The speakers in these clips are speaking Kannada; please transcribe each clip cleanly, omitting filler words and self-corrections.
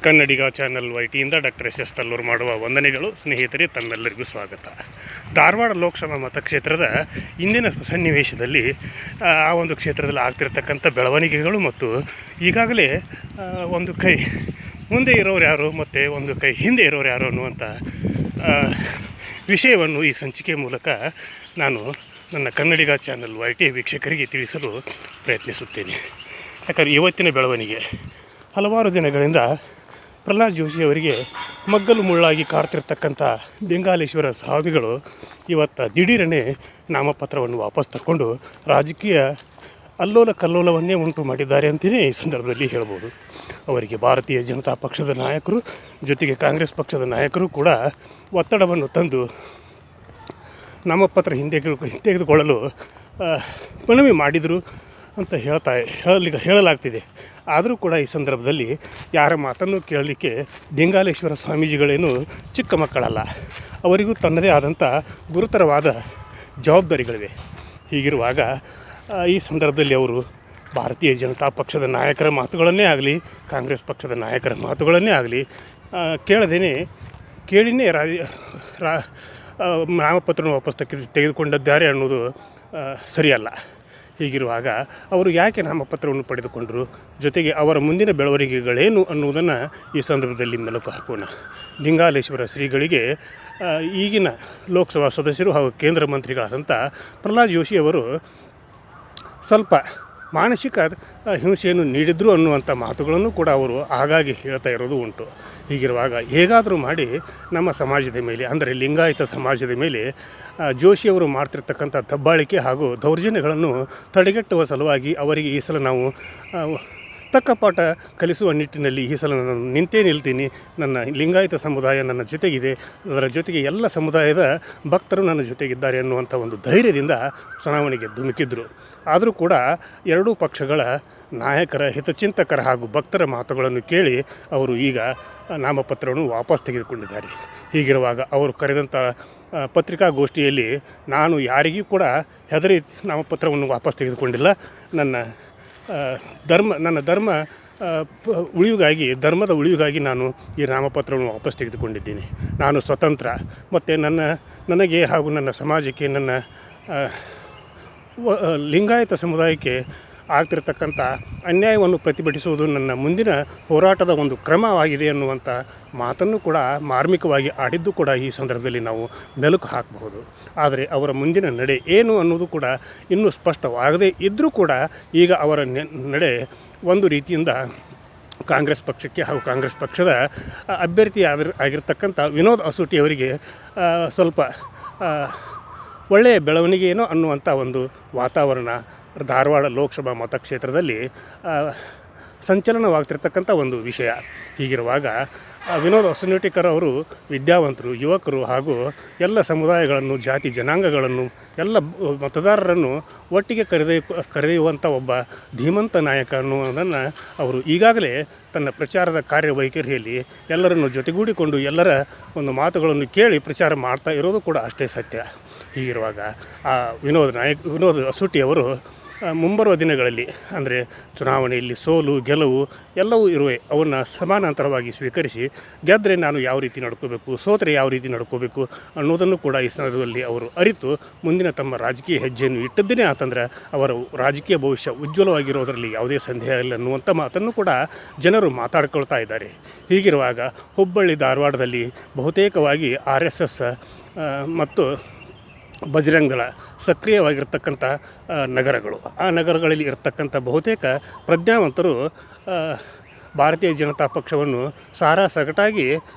ಕನ್ನಡಿಗ ಚಾನಲ್ ವೈಟಿಯಿಂದ ಡಾಕ್ಟರ್ ಎಸ್ ತಲ್ಲೂರು ಮಾಡುವ ವಂದನೆಗಳು. ಸ್ನೇಹಿತರೆ, ತಮ್ಮೆಲ್ಲರಿಗೂ ಸ್ವಾಗತ. ಧಾರವಾಡ ಲೋಕಸಭಾ ಮತಕ್ಷೇತ್ರದ ಇಂದಿನ ಸನ್ನಿವೇಶದಲ್ಲಿ ಆ ಒಂದು ಕ್ಷೇತ್ರದಲ್ಲಿ ಆಗ್ತಿರ್ತಕ್ಕಂಥ ಬೆಳವಣಿಗೆಗಳು ಮತ್ತು ಈಗಾಗಲೇ ಒಂದು ಕೈ ಮುಂದೆ ಇರೋರು ಯಾರು ಮತ್ತು ಒಂದು ಕೈ ಹಿಂದೆ ಇರೋರು ಯಾರು ಅನ್ನುವಂಥ ವಿಷಯವನ್ನು ಈ ಸಂಚಿಕೆ ಮೂಲಕ ನಾನು ನನ್ನ ಕನ್ನಡಿಗ ಚಾನಲ್ ವೈಟಿ ವೀಕ್ಷಕರಿಗೆ ತಿಳಿಸಲು ಪ್ರಯತ್ನಿಸುತ್ತೇನೆ. ಯಾಕಂದರೆ ಇವತ್ತಿನ ಬೆಳವಣಿಗೆ ಹಲವಾರು ದಿನಗಳಿಂದ ಪ್ರಹ್ಲಾದ್ ಜೋಶಿ ಅವರಿಗೆ ಮಗ್ಗಲು ಮುಳ್ಳಾಗಿ ಕಾಡ್ತಿರ್ತಕ್ಕಂಥ ಬೆಂಗಾಲೇಶ್ವರ ಸ್ವಾಮಿಗಳು ಇವತ್ತು ದಿಢೀರನೆ ನಾಮಪತ್ರವನ್ನು ವಾಪಸ್ ತಗೊಂಡು ರಾಜಕೀಯ ಅಲ್ಲೋಲ ಕಲ್ಲೋಲವನ್ನೇ ಉಂಟು ಮಾಡಿದ್ದಾರೆ ಅಂತಲೇ ಈ ಸಂದರ್ಭದಲ್ಲಿ ಹೇಳ್ಬೋದು. ಅವರಿಗೆ ಭಾರತೀಯ ಜನತಾ ಪಕ್ಷದ ನಾಯಕರು ಜೊತೆಗೆ ಕಾಂಗ್ರೆಸ್ ಪಕ್ಷದ ನಾಯಕರು ಕೂಡ ಒತ್ತಡವನ್ನು ತಂದು ನಾಮಪತ್ರ ತೆಗೆದುಕೊಳ್ಳಲು ಮನವಿ ಮಾಡಿದರು ಅಂತ ಹೇಳಲಾಗ್ತಿದೆ. ಆದರೂ ಕೂಡ ಈ ಸಂದರ್ಭದಲ್ಲಿ ಯಾರ ಮಾತನ್ನು ಕೇಳಲಿಕ್ಕೆ ಬೆಂಗಾಲೇಶ್ವರ ಸ್ವಾಮೀಜಿಗಳೇನು ಚಿಕ್ಕ ಮಕ್ಕಳಲ್ಲ. ಅವರಿಗೂ ತನ್ನದೇ ಆದಂಥ ಗುರುತರವಾದ ಜವಾಬ್ದಾರಿಗಳಿವೆ. ಹೀಗಿರುವಾಗ ಈ ಸಂದರ್ಭದಲ್ಲಿ ಅವರು ಭಾರತೀಯ ಜನತಾ ಪಕ್ಷದ ನಾಯಕರ ಮಾತುಗಳನ್ನೇ ಆಗಲಿ, ಕಾಂಗ್ರೆಸ್ ಪಕ್ಷದ ನಾಯಕರ ಮಾತುಗಳನ್ನೇ ಆಗಲಿ ಕೇಳಿನೇ ನಾಮಪತ್ರವನ್ನು ವಾಪಸ್ ತೆಗೆದುಕೊಂಡಿದ್ದಾರೆ ಅನ್ನೋದು ಸರಿಯಲ್ಲ. ಹೀಗಿರುವಾಗ ಅವರು ಯಾಕೆ ನಾಮಪತ್ರವನ್ನು ಪಡೆದುಕೊಂಡರು, ಜೊತೆಗೆ ಅವರ ಮುಂದಿನ ಬೆಳವಣಿಗೆಗಳೇನು ಅನ್ನುವುದನ್ನು ಈ ಸಂದರ್ಭದಲ್ಲಿ ಮೆಲುಕು ಹಾಕೋಣ. ಲಿಂಗಾಲೇಶ್ವರ ಶ್ರೀಗಳಿಗೆ ಈಗಿನ ಲೋಕಸಭಾ ಸದಸ್ಯರು ಹಾಗೂ ಕೇಂದ್ರ ಮಂತ್ರಿಗಳಾದಂಥ ಪ್ರಹ್ಲಾದ್ ಜೋಶಿ ಅವರು ಸ್ವಲ್ಪ ಮಾನಸಿಕ ಹಿಂಸೆಯನ್ನು ನೀಡಿದರು ಅನ್ನುವಂಥ ಮಾತುಗಳನ್ನು ಕೂಡ ಅವರು ಆಗಾಗ್ಗೆ ಹೇಳ್ತಾ ಇರೋದು ಉಂಟು. ಹೀಗಿರುವಾಗ ಹೇಗಾದರೂ ಮಾಡಿ ನಮ್ಮ ಸಮಾಜದ ಮೇಲೆ, ಅಂದರೆ ಲಿಂಗಾಯತ ಸಮಾಜದ ಮೇಲೆ ಜೋಶಿಯವರು ಮಾಡ್ತಿರ್ತಕ್ಕಂಥ ದಬ್ಬಾಳಿಕೆ ಹಾಗೂ ದೌರ್ಜನ್ಯಗಳನ್ನು ತಡೆಗಟ್ಟುವ ಸಲುವಾಗಿ ಅವರಿಗೆ ಈ ಸಲ ನಾವು ತಕ್ಕ ಪಾಠ ಕಲಿಸುವ ನಿಟ್ಟಿನಲ್ಲಿ ಈ ಸಲ ನಾನು ನಿಲ್ತೀನಿ. ನನ್ನ ಲಿಂಗಾಯತ ಸಮುದಾಯ ನನ್ನ ಜೊತೆಗಿದೆ, ಅದರ ಜೊತೆಗೆ ಎಲ್ಲ ಸಮುದಾಯದ ಭಕ್ತರು ನನ್ನ ಜೊತೆಗಿದ್ದಾರೆ ಅನ್ನುವಂಥ ಒಂದು ಧೈರ್ಯದಿಂದ ಚುನಾವಣೆಗೆ ಧುಮುಕಿದ್ರು. ಆದರೂ ಕೂಡ ಎರಡೂ ಪಕ್ಷಗಳ ನಾಯಕರ ಹಿತಚಿಂತಕರ ಹಾಗೂ ಭಕ್ತರ ಮಾತುಗಳನ್ನು ಕೇಳಿ ಅವರು ಈಗ ನಾಮಪತ್ರವನ್ನು ವಾಪಸ್ ತೆಗೆದುಕೊಂಡಿದ್ದಾರೆ. ಹೀಗಿರುವಾಗ ಅವರು ಕರೆದಂಥ ಪತ್ರಿಕಾಗೋಷ್ಠಿಯಲ್ಲಿ ನಾನು ಯಾರಿಗೂ ಕೂಡ ಹೆದರಿ ನಾಮಪತ್ರವನ್ನು ವಾಪಸ್ ತೆಗೆದುಕೊಂಡಿಲ್ಲ. ನನ್ನ ಧರ್ಮ ಧರ್ಮದ ಉಳಿವಿಗಾಗಿ ನಾನು ಈ ನಾಮಪತ್ರವನ್ನು ವಾಪಸ್ ತೆಗೆದುಕೊಂಡಿದ್ದೀನಿ. ನಾನು ಸ್ವತಂತ್ರ ಮತ್ತು ನನಗೆ ಹಾಗೂ ನನ್ನ ಸಮಾಜಕ್ಕೆ, ನನ್ನ ಲಿಂಗಾಯತ ಸಮುದಾಯಕ್ಕೆ ಆಗ್ತಿರ್ತಕ್ಕಂಥ ಅನ್ಯಾಯವನ್ನು ಪ್ರತಿಭಟಿಸುವುದು ನನ್ನ ಮುಂದಿನ ಹೋರಾಟದ ಒಂದು ಕ್ರಮವಾಗಿದೆ ಅನ್ನುವಂಥ ಮಾತನ್ನು ಕೂಡ ಮಾರ್ಮಿಕವಾಗಿ ಆಡಿದ್ದು ಕೂಡ ಈ ಸಂದರ್ಭದಲ್ಲಿ ನಾವು ಮೆಲುಕು ಹಾಕಬಹುದು. ಆದರೆ ಅವರ ಮುಂದಿನ ನಡೆ ಏನು ಅನ್ನೋದು ಕೂಡ ಇನ್ನೂ ಸ್ಪಷ್ಟವಾಗದೇ ಇದ್ದರೂ ಕೂಡ ಈಗ ಅವರ ನಡೆ ಒಂದು ರೀತಿಯಿಂದ ಕಾಂಗ್ರೆಸ್ ಪಕ್ಷಕ್ಕೆ ಹಾಗೂ ಕಾಂಗ್ರೆಸ್ ಪಕ್ಷದ ಅಭ್ಯರ್ಥಿ ಆಗಿರ್ತಕ್ಕಂಥ ವಿನೋದ್ ಅಸೂಟಿ ಅವರಿಗೆ ಸ್ವಲ್ಪ ಒಳ್ಳೆಯ ಬೆಳವಣಿಗೆ ಏನೋ ಅನ್ನುವಂಥ ಒಂದು ವಾತಾವರಣ ಧಾರವಾಡ ಲೋಕಸಭಾ ಮತಕ್ಷೇತ್ರದಲ್ಲಿ ಸಂಚಲನವಾಗ್ತಿರ್ತಕ್ಕಂಥ ಒಂದು ವಿಷಯ. ಹೀಗಿರುವಾಗ ವಿನೋದ್ ಅಸೂಟಿಕರ್ ಅವರು ವಿದ್ಯಾವಂತರು, ಯುವಕರು ಹಾಗೂ ಎಲ್ಲ ಸಮುದಾಯಗಳನ್ನು, ಜಾತಿ ಜನಾಂಗಗಳನ್ನು, ಎಲ್ಲ ಮತದಾರರನ್ನು ಒಟ್ಟಿಗೆ ಕರೆದೊಯ್ಯುವಂಥ ಒಬ್ಬ ಧೀಮಂತ ನಾಯಕ ಅನ್ನುವುದನ್ನು ಅವರು ಈಗಾಗಲೇ ತನ್ನ ಪ್ರಚಾರದ ಕಾರ್ಯವೈಖರಿಯಲ್ಲಿ ಎಲ್ಲರನ್ನು ಜೊತೆಗೂಡಿಕೊಂಡು ಎಲ್ಲರ ಒಂದು ಮಾತುಗಳನ್ನು ಕೇಳಿ ಪ್ರಚಾರ ಮಾಡ್ತಾ ಇರೋದು ಕೂಡ ಅಷ್ಟೇ ಸತ್ಯ. ಹೀಗಿರುವಾಗ ಆ ವಿನೋದ್ ಅಸೂಟಿ ಅವರು ಮುಂಬರುವ ದಿನಗಳಲ್ಲಿ, ಅಂದರೆ ಚುನಾವಣೆಯಲ್ಲಿ ಸೋಲು ಗೆಲುವು ಎಲ್ಲವೂ ಇರುವೆ, ಅವನ್ನು ಸಮಾನಾಂತರವಾಗಿ ಸ್ವೀಕರಿಸಿ ಗೆದ್ದರೆ ನಾನು ಯಾವ ರೀತಿ ನಡ್ಕೋಬೇಕು, ಸೋತರೆ ಯಾವ ರೀತಿ ನಡ್ಕೋಬೇಕು ಅನ್ನೋದನ್ನು ಕೂಡ ಈ ಸಂದರ್ಭದಲ್ಲಿ ಅವರು ಅರಿತು ಮುಂದಿನ ತಮ್ಮ ರಾಜಕೀಯ ಹೆಜ್ಜೆಯನ್ನು ಇಟ್ಟದ್ದೇನೆ ಆತಂದ್ರೆ ಅವರ ರಾಜಕೀಯ ಭವಿಷ್ಯ ಉಜ್ವಲವಾಗಿರೋದರಲ್ಲಿ ಯಾವುದೇ ಸಂದೇಹ ಇಲ್ಲ ಅನ್ನುವಂಥ ಮಾತನ್ನು ಕೂಡ ಜನರು ಮಾತಾಡ್ಕೊಳ್ತಾ ಇದ್ದಾರೆ. ಹೀಗಿರುವಾಗ ಹುಬ್ಬಳ್ಳಿ ಧಾರವಾಡದಲ್ಲಿ ಬಹುತೇಕವಾಗಿ RSS ಮತ್ತು ಬಜರಂಗ ದಳ ಸಕ್ರಿಯವಾಗಿರ್ತಕ್ಕಂಥ ನಗರಗಳು. ಆ ನಗರಗಳಲ್ಲಿ ಇರತಕ್ಕಂಥ ಬಹುತೇಕ ಪ್ರಜ್ಞಾವಂತರು ಭಾರತೀಯ ಜನತಾ ಪಕ್ಷವನ್ನು ಸಾರಾಸಗಟಾಗಿ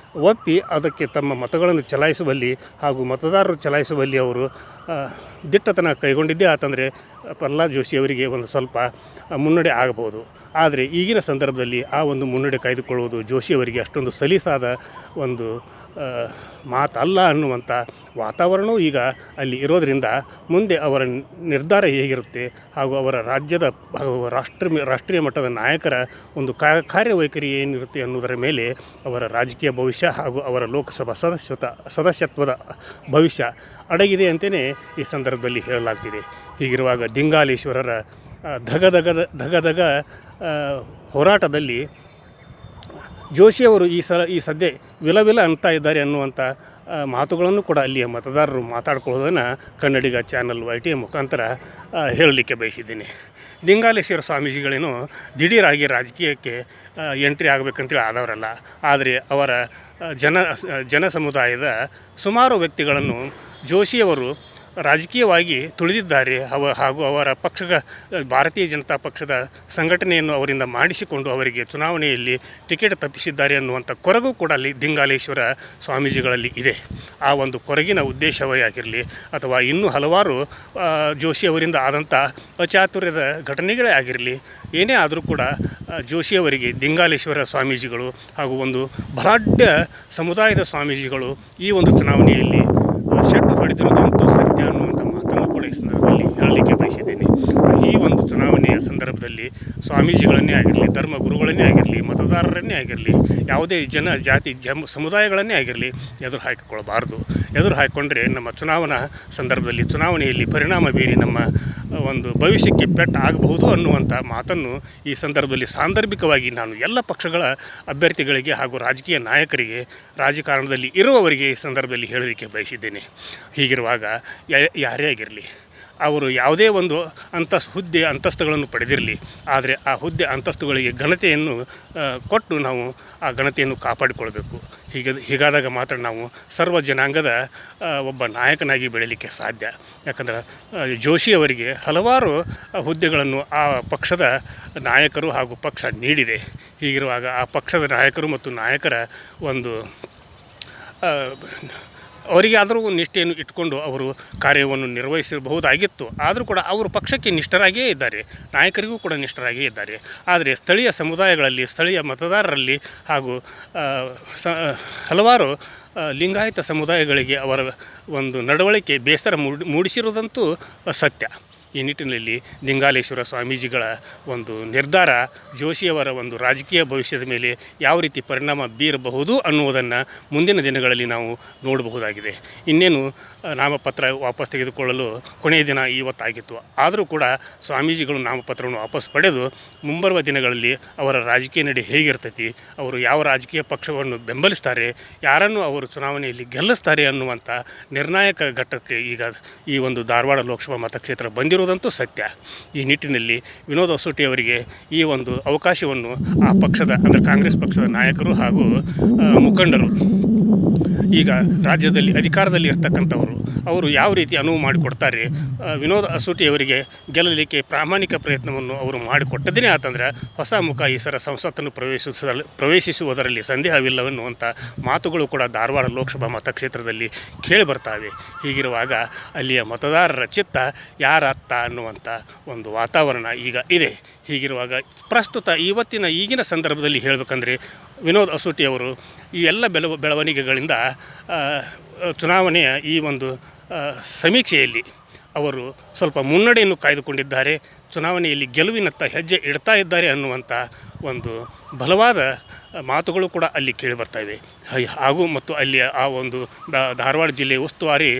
ಒಪ್ಪಿ ಅದಕ್ಕೆ ತಮ್ಮ ಮತಗಳನ್ನು ಚಲಾಯಿಸುವಲ್ಲಿ ಹಾಗೂ ಮತದಾರರು ಚಲಾಯಿಸುವಲ್ಲಿ ಅವರು ದಿಟ್ಟತನ ಕೈಗೊಂಡಿದ್ದೇ ಆತಂದರೆ ಪ್ರಹ್ಲಾದ್ ಜೋಶಿ ಅವರಿಗೆ ಒಂದು ಸ್ವಲ್ಪ ಮುನ್ನಡೆ ಆಗಬಹುದು. ಆದರೆ ಈಗಿನ ಸಂದರ್ಭದಲ್ಲಿ ಆ ಒಂದು ಮುನ್ನಡೆ ಕಾಯ್ದುಕೊಳ್ಳುವುದು ಜೋಶಿ ಅವರಿಗೆ ಅಷ್ಟೊಂದು ಸಲೀಸಾದ ಒಂದು ಮಾತಲ್ಲ ಅನ್ನುವಂಥ ವಾತಾವರಣವೂ ಈಗ ಅಲ್ಲಿ ಇರೋದರಿಂದ ಮುಂದೆ ಅವರ ನಿರ್ಧಾರ ಹೇಗಿರುತ್ತೆ ಹಾಗೂ ಅವರ ರಾಜ್ಯದ ರಾಷ್ಟ್ರೀಯ ಮಟ್ಟದ ನಾಯಕರ ಒಂದು ಕಾರ್ಯವೈಖರಿ ಏನಿರುತ್ತೆ ಅನ್ನೋದರ ಮೇಲೆ ಅವರ ರಾಜಕೀಯ ಭವಿಷ್ಯ ಹಾಗೂ ಅವರ ಲೋಕಸಭಾ ಸದಸ್ಯತ್ವದ ಭವಿಷ್ಯ ಅಡಗಿದೆ ಅಂತಲೇ ಈ ಸಂದರ್ಭದಲ್ಲಿ ಹೇಳಲಾಗ್ತಿದೆ. ಹೀಗಿರುವಾಗ ಲಿಂಗಾಲೇಶ್ವರರ ಧಗಧಗ ಹೋರಾಟದಲ್ಲಿ ಜೋಶಿಯವರು ಈ ಸದ್ಯ ವಿಲ ಅಂತ ಇದ್ದಾರೆ ಅನ್ನುವಂಥ ಮಾತುಗಳನ್ನು ಕೂಡ ಅಲ್ಲಿಯ ಮತದಾರರು ಮಾತಾಡ್ಕೊಳ್ಳೋದನ್ನು ಕನ್ನಡಿಗ ಚಾನಲ್ YT ಮುಖಾಂತರ ಹೇಳಲಿಕ್ಕೆ ಬಯಸಿದ್ದೀನಿ. ಲಿಂಗಾಲೇಶ್ವರ ಸ್ವಾಮೀಜಿಗಳೇನು ದಿಢೀರಾಗಿ ರಾಜಕೀಯಕ್ಕೆ ಎಂಟ್ರಿ ಆಗಬೇಕಂತೇಳಿ ಆದವರಲ್ಲ. ಆದರೆ ಅವರ ಜನ ಸಮುದಾಯದ ಸುಮಾರು ವ್ಯಕ್ತಿಗಳನ್ನು ಜೋಶಿಯವರು ರಾಜಕೀಯವಾಗಿ ತುಳಿದಿದ್ದಾರೆ. ಹಾಗೂ ಅವರ ಭಾರತೀಯ ಜನತಾ ಪಕ್ಷದ ಸಂಘಟನೆಯನ್ನು ಅವರಿಂದ ಮಾಡಿಸಿಕೊಂಡು ಅವರಿಗೆ ಚುನಾವಣೆಯಲ್ಲಿ ಟಿಕೆಟ್ ತಪ್ಪಿಸಿದ್ದಾರೆ ಅನ್ನುವಂಥ ಕೊರಗು ಕೂಡ ಅಲ್ಲಿ ಲಿಂಗಾಲೇಶ್ವರ ಸ್ವಾಮೀಜಿಗಳಲ್ಲಿ ಇದೆ. ಆ ಒಂದು ಕೊರಗಿನ ಉದ್ದೇಶವೇ ಆಗಿರಲಿ ಅಥವಾ ಇನ್ನೂ ಹಲವಾರು ಜೋಶಿಯವರಿಂದ ಆದಂಥ ಅಚಾತುರ್ಯದ ಘಟನೆಗಳೇ ಆಗಿರಲಿ, ಏನೇ ಆದರೂ ಕೂಡ ಜೋಶಿಯವರಿಗೆ ಲಿಂಗಾಲೇಶ್ವರ ಸ್ವಾಮೀಜಿಗಳು ಹಾಗೂ ಒಂದು ಬಲಾಢ್ಯ ಸಮುದಾಯದ ಸ್ವಾಮೀಜಿಗಳು ಈ ಒಂದು ಚುನಾವಣೆಯಲ್ಲಿ ಶೆಡ್ಡು ಹೊಡೆದಿರುವುದಂತೂ ಸತ್ಯ ಅನ್ನುವಂಥ ಮಾತನ್ನು ಕೂಡ ಈ ಸಂದರ್ಭದಲ್ಲಿ ಹೇಳಲಿಕ್ಕೆ ಬಯಸಿದ್ದೇನೆ. ಈ ಒಂದು ಚುನಾವಣೆಯ ಸಂದರ್ಭದಲ್ಲಿ ಸ್ವಾಮೀಜಿಗಳನ್ನೇ ಆಗಿರಲಿ, ಧರ್ಮ ಗುರುಗಳನ್ನೇ ಆಗಿರಲಿ, ಮತದಾರರನ್ನೇ ಆಗಿರಲಿ, ಯಾವುದೇ ಜಾತಿ ಸಮುದಾಯಗಳನ್ನೇ ಆಗಿರಲಿ ಎದುರು ಹಾಕಿಕೊಳ್ಳಬಾರ್ದು. ಎದುರು ಹಾಕಿಕೊಂಡ್ರೆ ನಮ್ಮ ಚುನಾವಣೆಯಲ್ಲಿ ಪರಿಣಾಮ ಬೀರಿ ನಮ್ಮ ಒಂದು ಭವಿಷ್ಯಕ್ಕೆ ಪೆಟ್ಟು ಆಗಬಹುದು ಅನ್ನುವಂಥ ಮಾತನ್ನು ಈ ಸಂದರ್ಭದಲ್ಲಿ ಸಾಂದರ್ಭಿಕವಾಗಿ ನಾನು ಎಲ್ಲ ಪಕ್ಷಗಳ ಅಭ್ಯರ್ಥಿಗಳಿಗೆ ಹಾಗೂ ರಾಜಕೀಯ ನಾಯಕರಿಗೆ, ರಾಜಕಾರಣದಲ್ಲಿ ಇರುವವರಿಗೆ ಈ ಸಂದರ್ಭದಲ್ಲಿ ಹೇಳಲಿಕ್ಕೆ ಬಯಸಿದ್ದೇನೆ. ಹೀಗಿರುವಾಗ ಯಾರೇ ಆಗಿರಲಿ, ಅವರು ಯಾವುದೇ ಒಂದು ಹುದ್ದೆ ಅಂತಸ್ತುಗಳನ್ನು ಪಡೆದಿರಲಿ, ಆದರೆ ಆ ಹುದ್ದೆ ಅಂತಸ್ತುಗಳಿಗೆ ಘನತೆಯನ್ನು ಕೊಟ್ಟು ನಾವು ಆ ಘನತೆಯನ್ನು ಕಾಪಾಡಿಕೊಳ್ಬೇಕು. ಹೀಗಾದಾಗ ಮಾತ್ರ ನಾವು ಸರ್ವ ಜನಾಂಗದ ಒಬ್ಬ ನಾಯಕನಾಗಿ ಬೆಳೀಲಿಕ್ಕೆ ಸಾಧ್ಯ. ಯಾಕಂದ್ರೆ ಜೋಶಿಯವರಿಗೆ ಹಲವಾರು ಹುದ್ದೆಗಳನ್ನು ಆ ಪಕ್ಷದ ನಾಯಕರು ಹಾಗೂ ಪಕ್ಷ ನೀಡಿದೆ. ಹೀಗಿರುವಾಗ ಆ ಪಕ್ಷದ ನಾಯಕರು ಮತ್ತು ನಾಯಕರ ಒಂದು ಅವರಿಗೆ ಆದರೂ ನಿಷ್ಠೆಯನ್ನು ಇಟ್ಟುಕೊಂಡು ಅವರು ಕಾರ್ಯವನ್ನು ನಿರ್ವಹಿಸಬಹುದಾಗಿತ್ತು. ಆದರೂ ಕೂಡ ಅವರು ಪಕ್ಷಕ್ಕೆ ನಿಷ್ಠರಾಗಿಯೇ ಇದ್ದಾರೆ, ನಾಯಕರಿಗೂ ಕೂಡ ನಿಷ್ಠರಾಗಿಯೇ ಇದ್ದಾರೆ. ಆದರೆ ಸ್ಥಳೀಯ ಸಮುದಾಯಗಳಲ್ಲಿ, ಸ್ಥಳೀಯ ಮತದಾರರಲ್ಲಿ ಹಾಗೂ ಹಲವಾರು ಲಿಂಗಾಯತ ಸಮುದಾಯಗಳಿಗೆ ಅವರ ಒಂದು ನಡವಳಿಕೆ ಬೇಸರ ಮೂಡಿಸಿರುವುದಂತೂ ಸತ್ಯ. ಈ ನಿಟ್ಟಿನಲ್ಲಿ ಲಿಂಗಾಲೇಶ್ವರ ಸ್ವಾಮೀಜಿಗಳ ಒಂದು ನಿರ್ಧಾರ ಜೋಶಿಯವರ ಒಂದು ರಾಜಕೀಯ ಭವಿಷ್ಯದ ಮೇಲೆ ಯಾವ ರೀತಿ ಪರಿಣಾಮ ಬೀರಬಹುದು ಅನ್ನುವುದನ್ನು ಮುಂದಿನ ದಿನಗಳಲ್ಲಿ ನಾವು ನೋಡಬಹುದಾಗಿದೆ. ಇನ್ನೇನು ನಾಮಪತ್ರ ವಾಪಸ್ ತೆಗೆದುಕೊಳ್ಳಲು ಕೊನೆಯ ದಿನ ಇವತ್ತಾಗಿತ್ತು. ಆದರೂ ಕೂಡ ಸ್ವಾಮೀಜಿಗಳು ನಾಮಪತ್ರವನ್ನು ವಾಪಸ್ ಪಡೆದು ಮುಂಬರುವ ದಿನಗಳಲ್ಲಿ ಅವರ ರಾಜಕೀಯ ನಡೆ ಹೇಗಿರ್ತೈತಿ, ಅವರು ಯಾವ ರಾಜಕೀಯ ಪಕ್ಷವನ್ನು ಬೆಂಬಲಿಸ್ತಾರೆ, ಯಾರನ್ನು ಅವರು ಚುನಾವಣೆಯಲ್ಲಿ ಗೆಲ್ಲಿಸ್ತಾರೆ ಅನ್ನುವಂಥ ನಿರ್ಣಾಯಕ ಘಟ್ಟಕ್ಕೆ ಈಗ ಈ ಒಂದು ಧಾರವಾಡ ಲೋಕಸಭಾ ಮತಕ್ಷೇತ್ರ ಬಂದಿರುವುದಂತೂ ಸತ್ಯ. ಈ ನಿಟ್ಟಿನಲ್ಲಿ ವಿನೋದ್ ಹೊಸೂಟಿ ಅವರಿಗೆ ಈ ಒಂದು ಅವಕಾಶವನ್ನು ಆ ಪಕ್ಷದ ಅಂದರೆ ಕಾಂಗ್ರೆಸ್ ಪಕ್ಷದ ನಾಯಕರು ಹಾಗೂ ಮುಖಂಡರು, ಈಗ ರಾಜ್ಯದಲ್ಲಿ ಅಧಿಕಾರದಲ್ಲಿ ಇರ್ತಕ್ಕಂಥವರು, ಅವರು ಯಾವ ರೀತಿ ಅನುವು ಮಾಡಿಕೊಡ್ತಾರೆ. ವಿನೋದ್ ಹೊಸೂಟಿಯವರಿಗೆ ಗೆಲ್ಲಲಿಕ್ಕೆ ಪ್ರಾಮಾಣಿಕ ಪ್ರಯತ್ನವನ್ನು ಅವರು ಮಾಡಿಕೊಟ್ಟದೇ ಆತಂದ್ರೆ ಹೊಸ ಮುಖ ಈ ಸರ ಸಂಸತ್ತನ್ನು ಪ್ರವೇಶಿಸುವುದರಲ್ಲಿ ಸಂದೇಹವಿಲ್ಲವೆನ್ನುವಂಥ ಮಾತುಗಳು ಕೂಡ ಧಾರವಾಡ ಲೋಕಸಭಾ ಮತಕ್ಷೇತ್ರದಲ್ಲಿ ಕೇಳಿಬರ್ತಾವೆ. ಹೀಗಿರುವಾಗ ಅಲ್ಲಿಯ ಮತದಾರರ ಚಿತ್ತ ಯಾರತ್ತ ಅನ್ನುವಂಥ ಒಂದು ವಾತಾವರಣ ಈಗ ಇದೆ. ಹೀಗಿರುವಾಗ ಪ್ರಸ್ತುತ ಈಗಿನ ಸಂದರ್ಭದಲ್ಲಿ ಹೇಳಬೇಕಂದ್ರೆ ವಿನೋದ್ ಹೊಸೂಟಿಯವರು ಈ ಎಲ್ಲ ಬೆಳವಣಿಗೆಗಳಿಂದ ಚುನಾವಣೆಯ ಈ ಒಂದು ಸಮೀಕ್ಷೆಯಲ್ಲಿ ಅವರು ಸ್ವಲ್ಪ ಮುನ್ನಡೆಯನ್ನು ಕಾಯ್ದುಕೊಂಡಿದ್ದಾರೆ, ಚುನಾವಣೆಯಲ್ಲಿ ಗೆಲುವಿನತ್ತ ಹೆಜ್ಜೆ ಇಡ್ತಾ ಇದ್ದಾರೆ ಅನ್ನುವಂಥ ಒಂದು ಬಲವಾದ ಮಾತುಗಳು ಕೂಡ ಅಲ್ಲಿ ಕೇಳಿಬರ್ತಾಯಿವೆ. ಹಾಗೂ ಮತ್ತು ಅಲ್ಲಿಯ ಆ ಒಂದು ಧಾರವಾಡ ಜಿಲ್ಲೆಯ ಉಸ್ತುವಾರಿ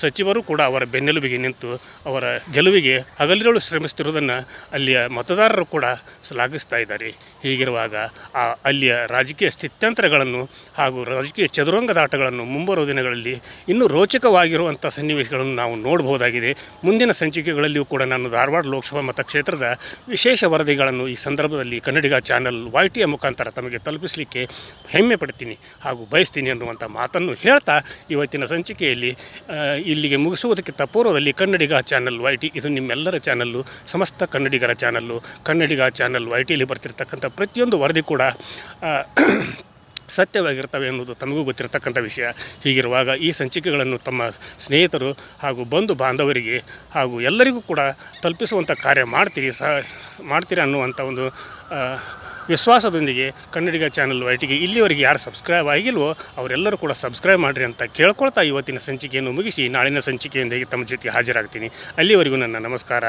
ಸಚಿವರು ಕೂಡ ಅವರ ಬೆನ್ನೆಲುಬಿಗೆ ನಿಂತು ಅವರ ಗೆಲುವಿಗೆ ಹಗಲಿರುಳು ಶ್ರಮಿಸುತ್ತಿರುವುದನ್ನು ಅಲ್ಲಿಯ ಮತದಾರರು ಕೂಡ ಶ್ಲಾಘಿಸ್ತಾ ಇದ್ದಾರೆ. ಹೀಗಿರುವಾಗ ಅಲ್ಲಿಯ ರಾಜಕೀಯ ಸ್ಥಿತ್ಯಂತರಗಳನ್ನು ಹಾಗೂ ರಾಜಕೀಯ ಚದುರಂಗದಾಟಗಳನ್ನು ಮುಂಬರುವ ದಿನಗಳಲ್ಲಿ ಇನ್ನೂ ರೋಚಕವಾಗಿರುವಂಥ ಸನ್ನಿವೇಶಗಳನ್ನು ನಾವು ನೋಡಬಹುದಾಗಿದೆ. ಮುಂದಿನ ಸಂಚಿಕೆಗಳಲ್ಲಿಯೂ ಕೂಡ ನಾನು ಧಾರವಾಡ ಲೋಕಸಭಾ ಮತಕ್ಷೇತ್ರದ ವಿಶೇಷ ವರದಿಗಳನ್ನು ಈ ಸಂದರ್ಭದಲ್ಲಿ ಕನ್ನಡಿಗ ಚಾನಲ್ YTಯ ಮುಖಾಂತರ ತಮಗೆ ತಲುಪಿಸಲಿಕ್ಕೆ ಹೆಮ್ಮೆ ಪಡ್ತೀನಿ ಹಾಗೂ ಬಯಸ್ತೀನಿ ಅನ್ನುವಂಥ ಮಾತನ್ನು ಹೇಳ್ತಾ ಇವತ್ತಿನ ಸಂಚಿಕೆಯಲ್ಲಿ ಇಲ್ಲಿಗೆ ಮುಗಿಸುವುದಕ್ಕಿಂತ ಪೂರ್ವದಲ್ಲಿ ಕನ್ನಡಿಗ ಚಾನಲ್ YT ಇದು ನಿಮ್ಮೆಲ್ಲರ ಚಾನಲ್ಲು, ಸಮಸ್ತ ಕನ್ನಡಿಗರ ಚಾನಲ್ಲು. ಕನ್ನಡಿಗ ಚಾನಲ್ YTಯಲ್ಲಿ ಬರ್ತಿರ್ತಕ್ಕಂಥ ಪ್ರತಿಯೊಂದು ವರದಿ ಕೂಡ ಸತ್ಯವಾಗಿರ್ತವೆ ಅನ್ನೋದು ತಮಗೂ ಗೊತ್ತಿರತಕ್ಕಂಥ ವಿಷಯ. ಹೀಗಿರುವಾಗ ಈ ಸಂಚಿಕೆಗಳನ್ನು ತಮ್ಮ ಸ್ನೇಹಿತರು ಹಾಗೂ ಬಂಧು ಬಾಂಧವರಿಗೆ ಹಾಗೂ ಎಲ್ಲರಿಗೂ ಕೂಡ ತಲುಪಿಸುವಂಥ ಕಾರ್ಯ ಮಾಡ್ತೀರಿ ಅನ್ನುವಂಥ ಒಂದು ವಿಶ್ವಾಸದೊಂದಿಗೆ ಕನ್ನಡಿಗ ಚಾನಲ್ YTಗೆ ಇಲ್ಲಿವರೆಗೆ ಯಾರು ಸಬ್ಸ್ಕ್ರೈಬ್ ಆಗಿಲ್ವೋ ಅವರೆಲ್ಲರೂ ಕೂಡ ಸಬ್ಸ್ಕ್ರೈಬ್ ಮಾಡಿರಿ ಅಂತ ಕೇಳ್ಕೊಳ್ತಾ ಇವತ್ತಿನ ಸಂಚಿಕೆಯನ್ನು ಮುಗಿಸಿ ನಾಳಿನ ಸಂಚಿಕೆಯೊಂದಿಗೆ ತಮ್ಮ ಜೊತೆ ಹಾಜರಾಗ್ತೀನಿ. ಅಲ್ಲಿವರೆಗೂ ನನ್ನ ನಮಸ್ಕಾರ.